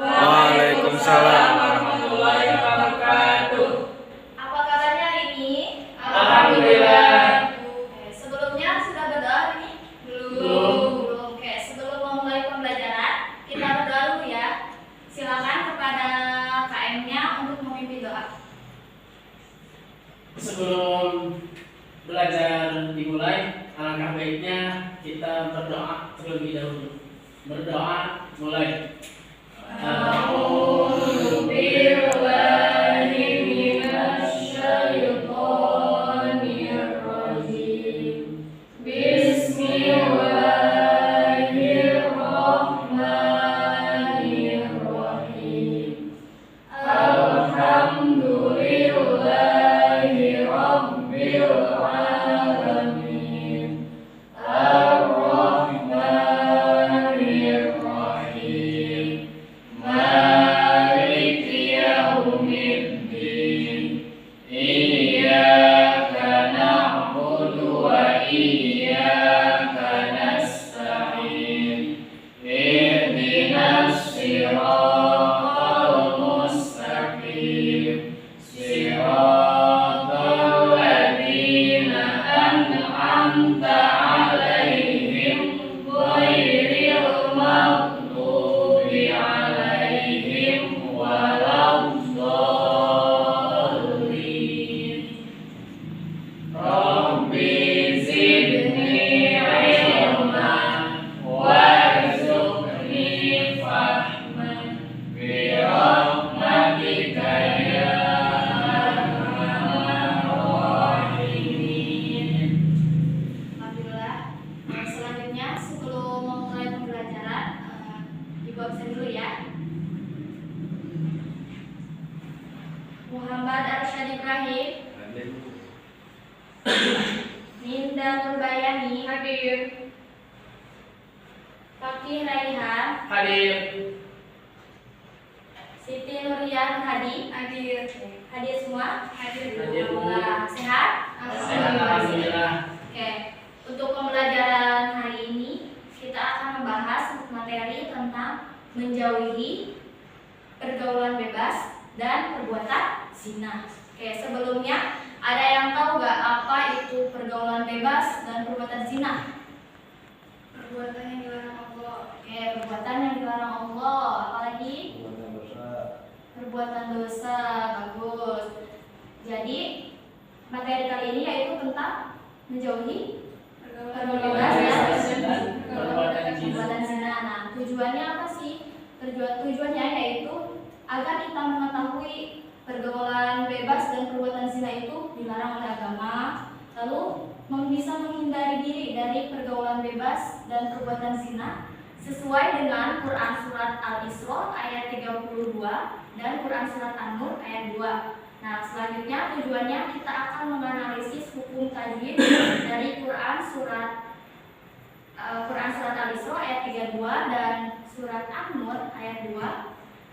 Waalaikumsalam warahmatullahi wabarakatuh. Apa kabarnya hari ini? Alhamdulillah. Sebelumnya sudah berdoa hari ini? Belum. Oke, sebelum memulai pembelajaran, kita berdoa dulu ya. Silakan kepada KM-nya untuk memimpin doa. Sebelum belajar dimulai, alangkah baiknya kita berdoa terlebih dahulu. Berdoa mulai. A'udzu billahi minasyaitonir rajim. Bismillahirrahmanirrahim. Alhamdulillahi rabbil alamin. Ar-Rahmanir Rahim. Maliki yaumiddin. Iyyaka na'budu wa iyyaka nasta'in. Ihdinas siratal mustaqim. Siratal ladzina an'amta 'alaihim ghairil maghdubi 'alaihim waladdallin. Rabbi zidni ilman warzuqni fahman birahmatika ya arhamar rahimin. Alhamdulillah. Selanjutnya sebelum memulai pembelajaran, Ibu absen dulu ya. Muhammad Arsyad Ibrahim, Ninda Nurbayani, Hadir. Fakih Raihan, Hadir. Siti Nurian Hadi, hadir. Hadir semua? Hadir. Alhamdulillah. Sehat? Sehat, alhamdulillah. Oke. Untuk pembelajaran hari ini kita akan membahas materi tentang menjauhi pergaulan bebas dan perbuatan zina. Oke, sebelumnya ada yang tahu nggak apa itu pergaulan bebas dan perbuatan zina? Perbuatan yang dilarang Allah. Oke, perbuatan yang dilarang Allah. Apalagi? Perbuatan dosa. Bagus. Jadi materi kali ini yaitu tentang menjauhi pergaulan bebas dan perbuatan zina. Nah, tujuannya apa sih? Tujuannya yaitu agar kita mengetahui pergaulan bebas dan perbuatan zina itu dilarang oleh agama, lalu bisa menghindari diri dari pergaulan bebas dan perbuatan zina sesuai dengan Quran Surat Al-Isra ayat 32 dan Quran Surat An-Nur ayat 2. Nah, selanjutnya tujuannya kita akan menganalisis hukum tajwid dari Quran Surat Al-Isra ayat 32 dan Surat An-Nur ayat 2.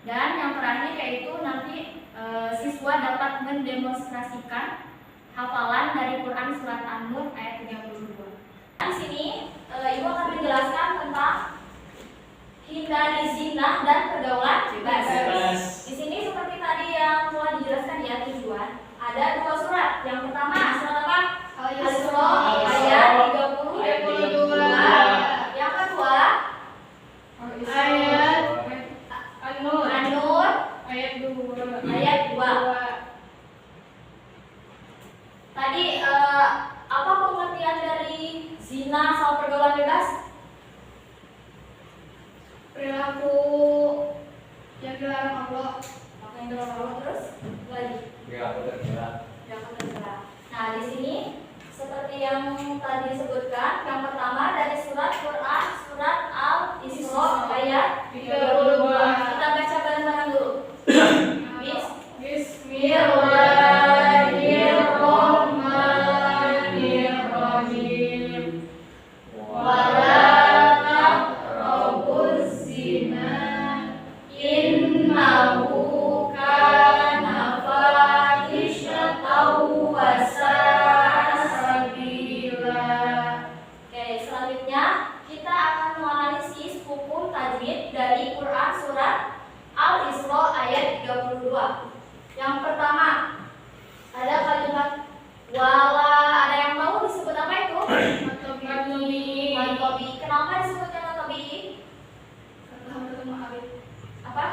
Dan yang terakhir yaitu nanti siswa dapat mendemonstrasikan hafalan dari Quran Surat An-Nur ayat 32. Di sini Ibu akan menjelaskan tentang hindari zina dan pergaulan bebas. Di sini seperti tadi yang telah dijelaskan ya tujuan. Ada dua surat. Yang pertama surat apa? Al-Isra ayat 32. Yang kedua ayat An-Nur ayat 2. Tadi apa pengertian dari zina sama pergaulan bebas? Perilaku yang dilarang Allah. Apa yang dilarang Allah terus? Lagi. Perilaku tercela. Nah, di sini seperti yang tadi disebutkan, yang pertama dari surat Quran surat Al-Isra ayat 32. Kita baca bareng-bareng dulu. Bismillahirrahmanirrahim. Wala taqrabuz zina innahu kana fahisyatan wa sa'a sabila. Oke, selanjutnya kita Apa?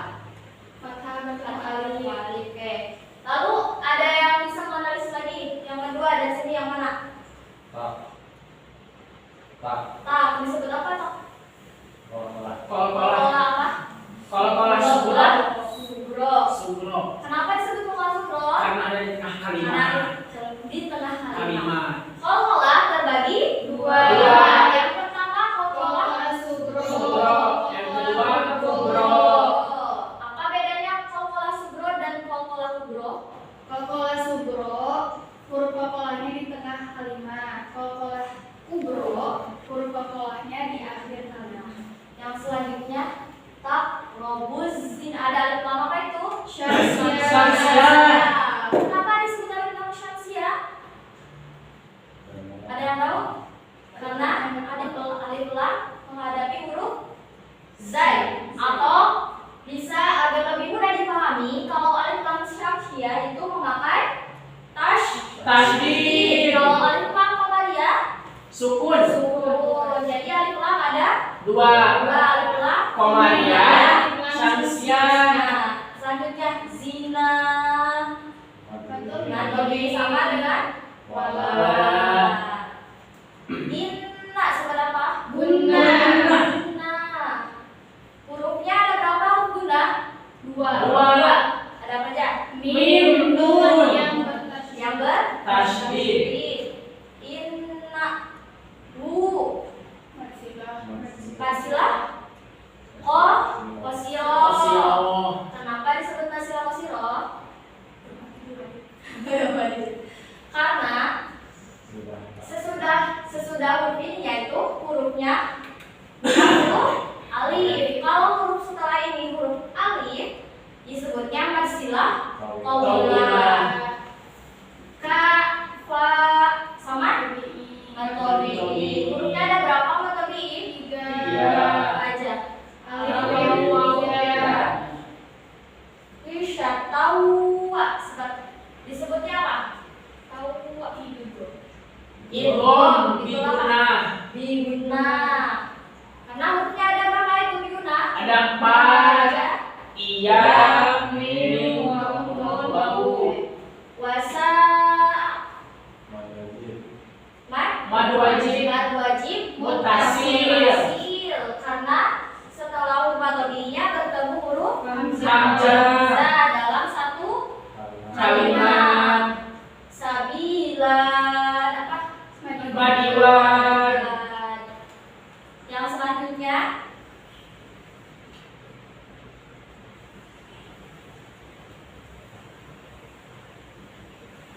Fathah bertemu alif. Oke. Lalu ada yang bisa menganalisis lagi. Yang kedua dari sini yang mana? Tak disebut apa tak? Kola apa? Kola Sugro. Kenapa disebut kola sugro? Karena ada di tengah kalimat. Di tengah kalimat. Kola terbagi dua. Yang pertama kola sugro. Yang kedua kubro. Apa bedanya kola sugro dan kola kubro? Kola sugro huruf kolanya di tengah kalimat. Kola kubro huruf kolanya di akhir kalimat. Yang selanjutnya tak robuzin ada alif lam apa itu? Syamsiah. Kenapa disebut alif lam syamsiah? Ada yang tahu? Karena alif lam menghadapi huruf zai, atau bisa agak lebih mudah dipahami kalau alif lam syamsiah itu memakai tasydid. Kalau alif lam qamariyah Sukun. Jadi alif lam ada Dua. alif lam Qamariyah. Syamsiah. Nah, selanjutnya zina. Nah, lebih sama dengan Wala. Inna seperti apa? Gunna. Gunna. Hurufnya ada berapa huruf guna? Dua. Ada apa aja? Mim, nun. Yang Tasydid. Inna. Fasilah. Kosiro. Kenapa disebut fasilah kosiro? Karena sesudah huruf ini yaitu hurufnya huruf alif. Kalau huruf setelah ini huruf alif disebutnya marsilah qawilah. Ka, fa, sama matobi. Hurufnya ada berapa matobi? Tiga. Apa aja? Alif, waw, ya. Isya tawa. Disebutnya apa? Tawa itu. Idgham biguna. Biguna. Karena hurufnya ada berapa itu biguna? Ada 4. Ada Iya. mim, waw, wasa, Mad wajib. Mutasil. Karena setelah huruf matobinya bertemu huruf Hamzah dalam satu kalimat. Sabilan apa? Madiwan. Yang selanjutnya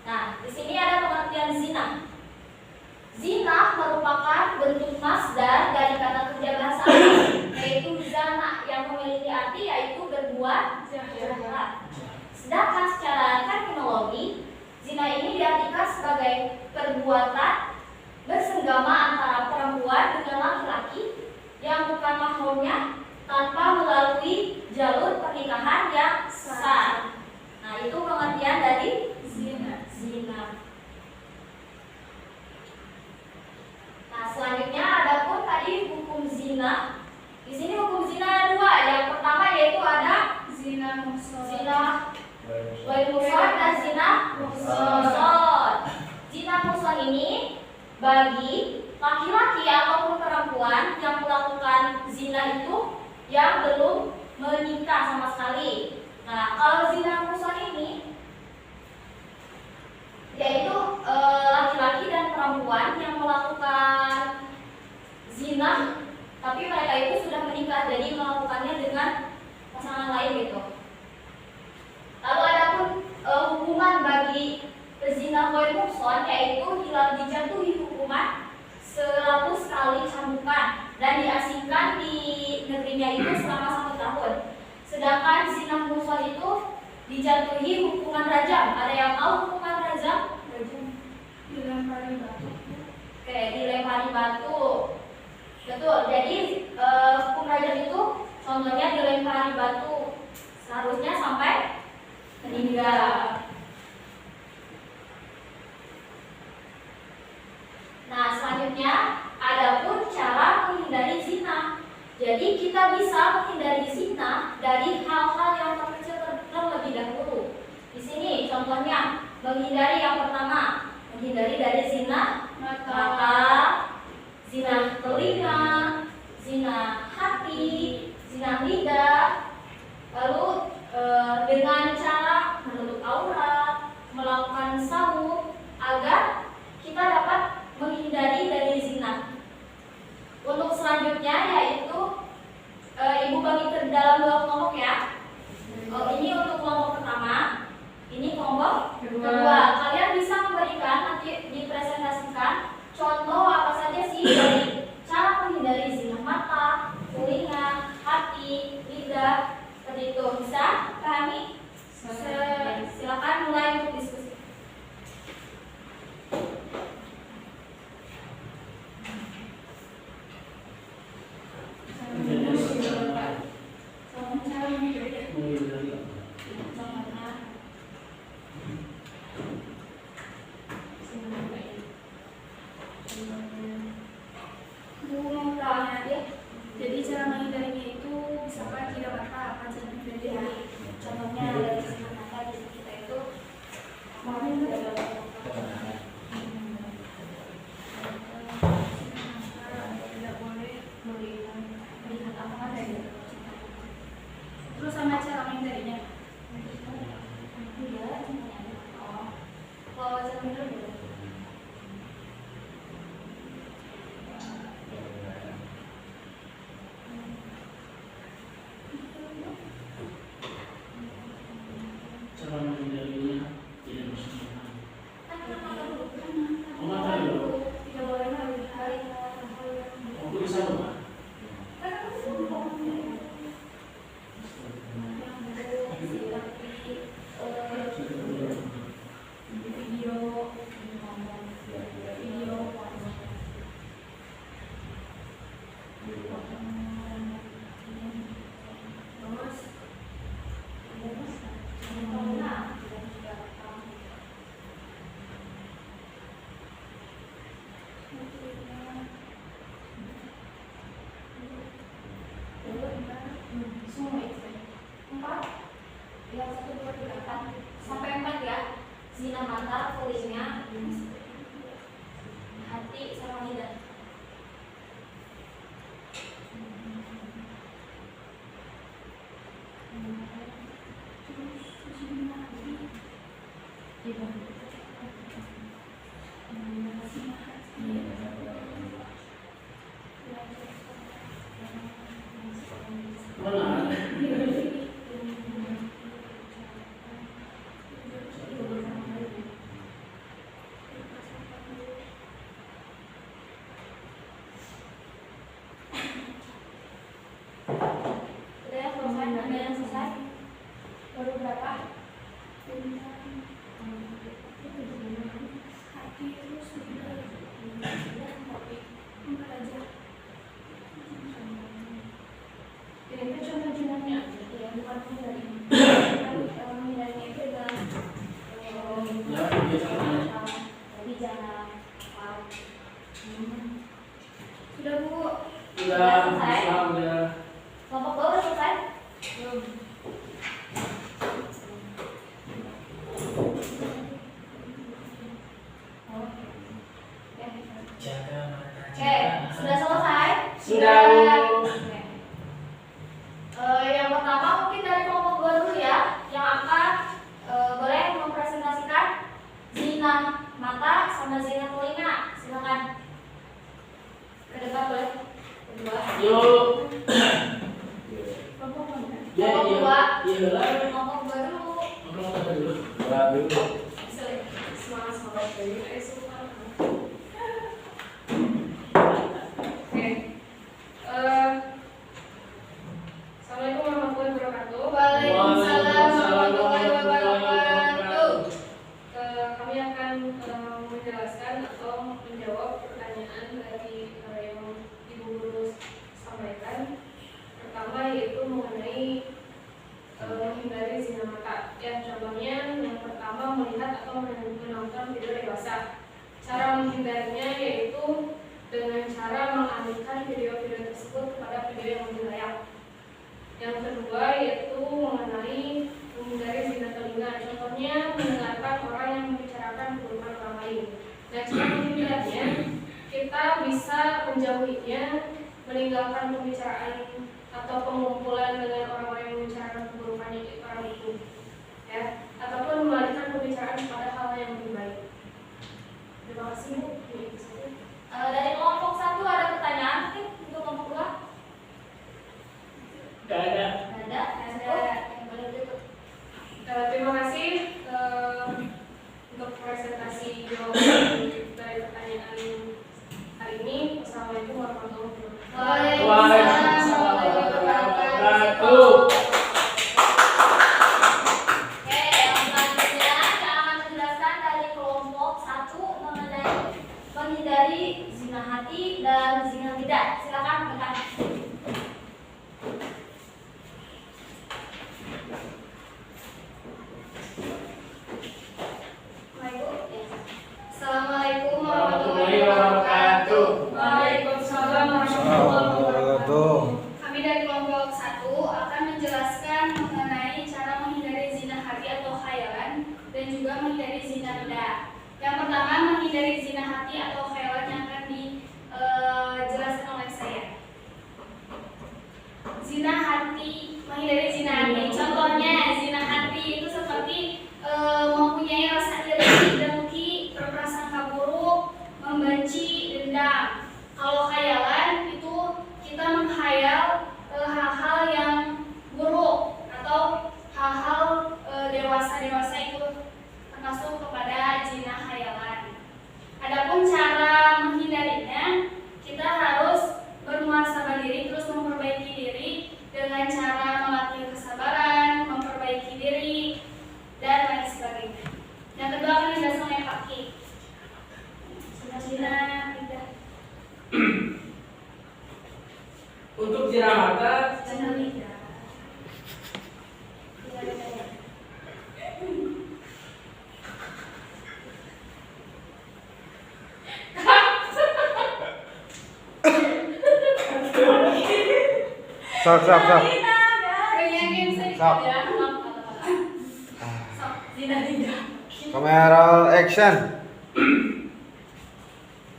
nah, di sini ada pengertian zina. Zina merupakan bentuk masdar dari kata kerja bahasa Arab, yaitu zana yang memiliki arti yaitu berbuat jahat. Sedangkan secara terminologi, zina ini diartikan sebagai perbuatan bersenggama antara perempuan dengan laki-laki yang bukan mahramnya tanpa melalui jalur pernikahan yang sah. Nah, itu pengertian dari zina. Nah, selanjutnya adapun tadi hukum zina. Di sini hukum zina ada dua. Yang pertama yaitu ada Zina ghair muhsan dan zina muhsan. Zina muhsan ini bagi laki-laki ataupun perempuan yang melakukan zina itu yang belum menikah sama sekali. Nah, kalau zina muhsan ini yaitu laki-laki dan perempuan yang melakukan zina tapi mereka itu sudah menikah, jadi melakukannya dengan pasangan lain gitu. Lalu adapun hukuman bagi pezina ghair muhsan yaitu dijatuhi hukuman 100 kali cambukan dan diasingkan di negerinya itu selama 1 tahun. Sedangkan zina muhsan itu dijatuhi hukuman rajam. Ada yang tahu hukuman rajam? dilempari batu. Oke, dilempari batu. Betul. Jadi hukum rajam itu contohnya dilempari batu, seharusnya sampai meninggal. Nah, selanjutnya adapun cara menghindari zina. Jadi kita bisa menghindari zina Sudah, seperti itu. Bisa pahami? Silakan mulai untuk diskusi. Jadi cara menghindarinya itu misalkan tidak mata apa cara menghindarinya. Contohnya dari sinar mata di kita itu Tidak boleh melihat apa dari terus sama cara menghindarinya. dia contohnya. Oh, kalau cara minum boleh. Cara menghindarinya tidak bersentuhan. Tidak boleh melihat Aku bisa lupa. Yang 1, 2, 3, 4 sampai 4 ya. Sinar mata, telinga, hati, sama lidah. Mana? Udah yang selesai, ada yang selesai? Baru berapa? hati terus sudah 4 aja. Ini itu contoh-contohnya aja, ya, bukan menghindari. Menghindarinya itu adalah jadi jangan Sudah Bu. Sudah selesai. kelompok bawah udah selesai? Belum. Jaga mata. Oke, sudah selesai? Sudah. Oke. Yang pertama mungkin dari kelompok 2 dulu ya, yang akan boleh mempresentasikan zina mata sama zina telinga. Silakan. Ke depan boleh. Kedua. Yuk. Kelompok mana? Ya, Kelompok iya. 2. Iya lah. Kelompok 2 dulu. Ngobrol apa dulu? Semangat dari Oke. Assalamualaikum warahmatullahi wabarakatuh. Waalaikumsalam warahmatullahi wabarakatuh. Kami akan menjelaskan atau menjawab pertanyaan dari yang Ibu Guru sampaikan. Pertama yaitu mengenai menghindari zina mata. Ya, contohnya yang pertama melihat atau menonton video dewasa. Cara menghindarinya yaitu dengan cara mengalihkan video-video tersebut kepada video yang lebih layak. Yang kedua yaitu menghindari zina telinga. Contohnya mendengarkan orang yang membicarakan keburukan orang lain. Nah, cara menghindarinya kita bisa menjauhinya, meninggalkan pembicaraan atau pengumpulan dengan orang-orang yang membicarakan keburukan orang itu, ya, ataupun mengalihkan pembicaraan kepada hal yang lebih baik. Terima kasih Bu. dari kelompok 1 ada pertanyaan mungkin untuk kelompok 2? Gak ada. Ada. Yang boleh berikut. Terima kasih untuk presentasi jawaban dari pertanyaan hari ini. Wassalamualaikum warahmatullahi wabarakatuh. Waalaikumsalam warahmatullahi wabarakatuh. Assalamualaikum Warahmatullahi wabarakatuh. Waalaikumsalam warahmatullahi wabarakatuh. Kami dari kelompok 1 akan menjelaskan mengenai cara menghindari zina hati atau khayalan dan juga menghindari zina lidah. Yang pertama, menghindari zina hati atau khayalan yang akan dijelaskan oleh saya. Zina hati, menghindari zina hati. Contohnya, zina hati itu seperti mempunyai rasa iri, dengki, berprasangka buruk, membenci, dendam. Kalau khayalan itu kita menghayal hal-hal yang buruk atau hal-hal dewasa itu termasuk kepada zina khayalan. Adapun cara menghindarinya, kita harus bermuhasabah diri, terus memperbaiki diri dengan cara melatih kesabaran, memperbaiki diri, dan lain sebagainya. Yang kedua akan dijelaskan oleh Pak Ki. Zina lidah. Untuk zina mata, Zina lidah. Sok. Yakin saya Sok. ya. Zina lidah. Kamera action.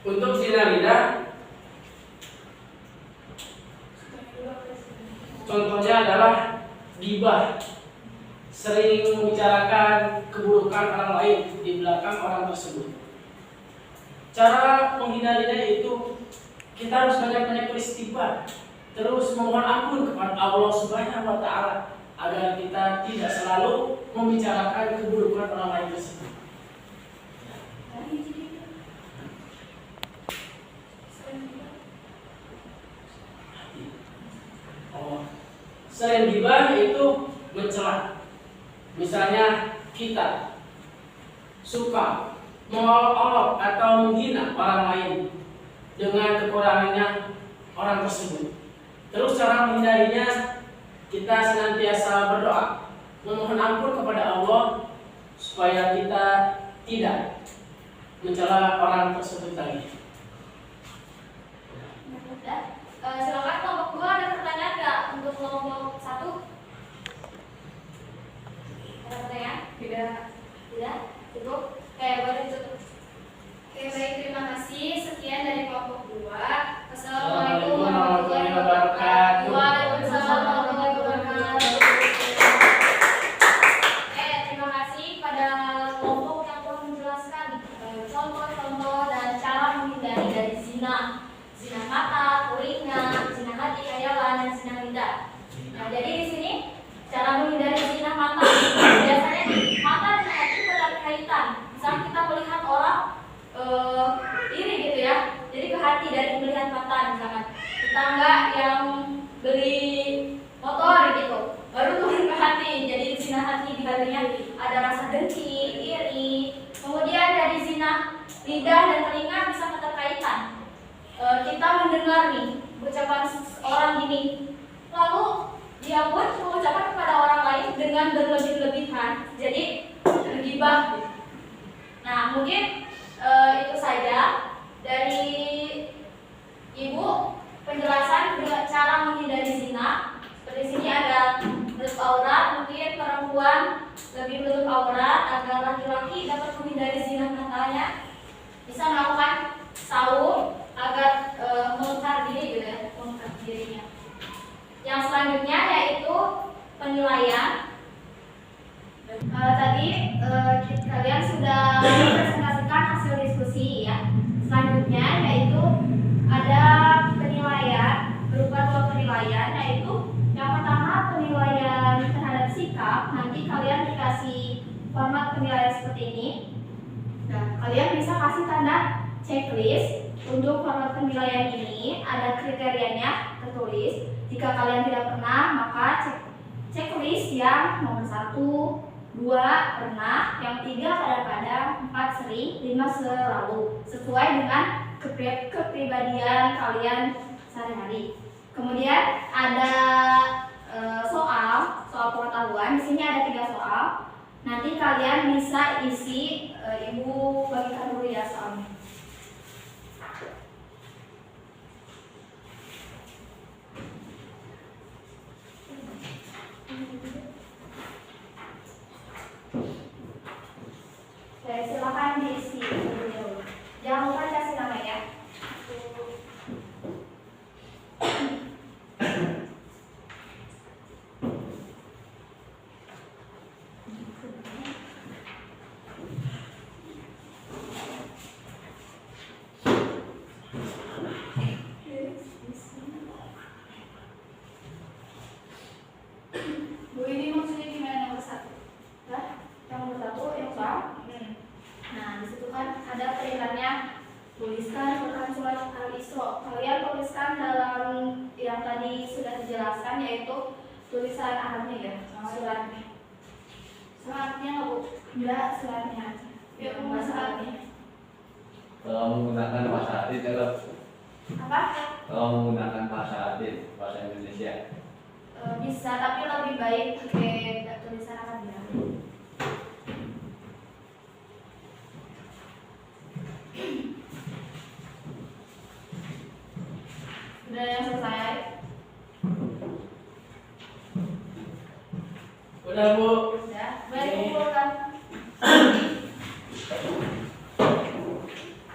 untuk zina lidah, contohnya adalah gibah, sering membicarakan keburukan orang lain di belakang orang tersebut. Cara menghindarinya itu kita harus banyak-banyak beristighfar, terus memohon ampun kepada Allah Subhanahu wa Ta'ala agar kita tidak selalu membicarakan keburukan orang lain tersebut. Selain gibah itu mencela. Misalnya kita suka mengolok-olok atau menghina orang lain dengan kekurangannya orang tersebut. Terus cara menghindarinya, kita senantiasa berdoa, memohon ampun kepada Allah supaya kita tidak mencela orang tersebut lagi. Silakan kelompok 2 ada pertanyaan nggak untuk kelompok 1? Ada pertanyaan? Tidak? Cukup? Oke, boleh tutup. Oke, baik, terima kasih. Sekian dari kelompok 2. Assalamualaikum Assalamualaikum warahmatullahi wabarakatuh. Waalaikumsalam warahmatullahi wabarakatuh. Terima kasih pada kelompok yang telah menjelaskan contoh-contoh dan cara menghindari dari zina mata, telinga, zina hati, khayalan, dan zina lidah. Nah, jadi di sini cara menghindari zina mata. Biasanya mata dan hati berkaitan. Misal kita melihat orang iri gitu ya, jadi ke hati dari melihat mata. Misalkan tetangga yang beli motor gitu, baru turun ke hati, jadi zina hati di hatinya ada rasa dengki, iri. Kemudian dari zina lidah dan telinga bisa keterkaitan. Kita mendengar nih ucapan orang gini, lalu dia pun mengucapkan kepada orang lain dengan berlebih-lebihan, jadi bergibah. Nah, mungkin itu saja dari Ibu penjelasan cara menghindari zina. Seperti sini ada menutup aurat, mungkin perempuan lebih menutup aurat agar laki-laki dapat menghindari zina matanya, bisa melakukan saum agar mengungkar diri gitu ya, mengungkar dirinya. Yang selanjutnya yaitu penilaian. Tadi kalian sudah presentasikan hasil diskusi ya. Selanjutnya yaitu ada penilaian berupa 2 penilaian, yaitu yang pertama penilaian terhadap sikap. Nanti kalian dikasih format penilaian seperti ini. Nah, kalian bisa kasih tanda checklist. Untuk format penilaian ini ada kriterianya tertulis. Jika kalian tidak pernah, maka checklist yang nomor 1, 2 pernah, yang 3 kadang-kadang, 4 sering, 5 selalu, sesuai dengan kepribadian kalian sehari-hari. Kemudian ada soal pengetahuan. Di sini ada 3 soal. Nanti kalian bisa isi, Ibu bagikan dulu ya soalnya. Oke, silakan diisi dulu. Jangan lupa kasih nama ya. Bu, ini maksudnya gimana nomor 1? Nah, yang nomor 1 yang soal. Nah, di situ kan ada perintahnya tuliskan Quran surat Al-Isra. Kalian tuliskan dalam yang tadi sudah dijelaskan, yaitu tulisan Arabnya ya, suratnya. Suratnya nggak Bu? Enggak, suratnya aja. Ya, bahasa Arabnya. Kalau menggunakan bahasa hadis kalau Apa? menggunakan bahasa hadis bahasa Indonesia. Bisa, tapi lebih baik pakai tulisan Arab ya. Udah yang selesai? Udah Bu. Udah, boleh kumpulkan.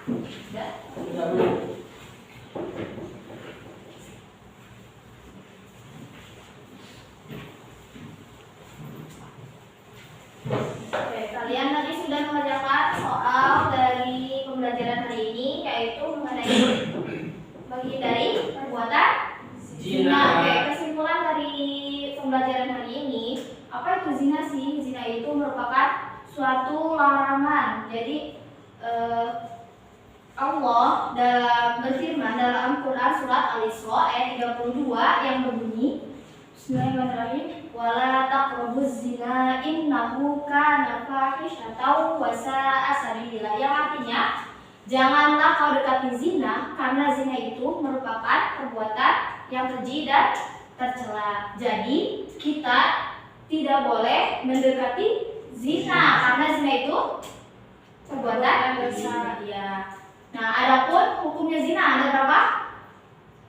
Udah. Udah Bu. Oke, kalian tadi sudah mengerjakan soal dari pembelajaran hari ini, yaitu mengenai menghindari perbuatan zina. Oke, kesimpulan dari pembelajaran hari ini, apa itu zina sih? Zina itu merupakan suatu larangan. Jadi Allah berfirman dalam Quran surat Al-Isra ayat 32 yang berbunyi, Bismillahirrahmanirrahim, wala taqrabuz zina innahu kana fahisyatan wa sa'a sabila, yang artinya janganlah kau dekati zina karena zina itu merupakan perbuatan yang keji dan tercela. Jadi kita tidak boleh mendekati zina karena zina itu perbuatan dosa. Ya. Nah, adapun hukumnya zina ada berapa?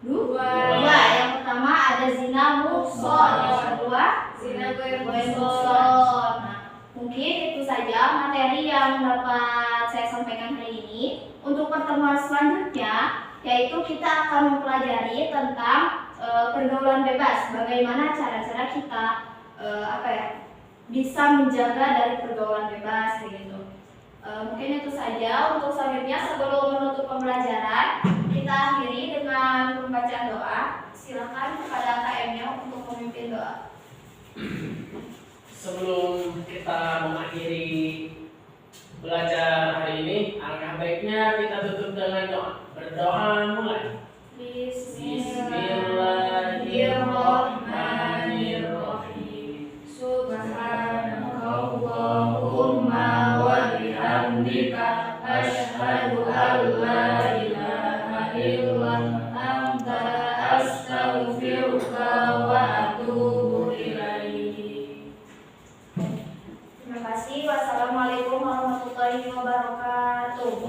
Dua. Yang pertama ada zina muhson, yang kedua Zina goyang muhson. Nah, mungkin itu saja materi yang dapat saya sampaikan hari ini. Untuk pertemuan selanjutnya, yaitu kita akan mempelajari tentang pergaulan bebas. Bagaimana cara-cara kita bisa menjaga dari pergaulan bebas, gitu. Mungkin itu saja untuk selanjutnya. Sebelum menutup pembelajaran, kita akhiri dengan pembacaan doa. Silakan kepada KM-nya untuk memimpin doa. Sebelum kita mengakhiri belajar hari ini, alangkah baiknya kita tutup dengan doa. Berdoa mulai. Bismillahirrahmanirrahim. Subhanakallahumma wa bihamdika asyhadu an la ilaha illa anta astaghfiruka wa atubu ilaik. Terima kasih. Wassalamualaikum warahmatullahi wabarakatuh.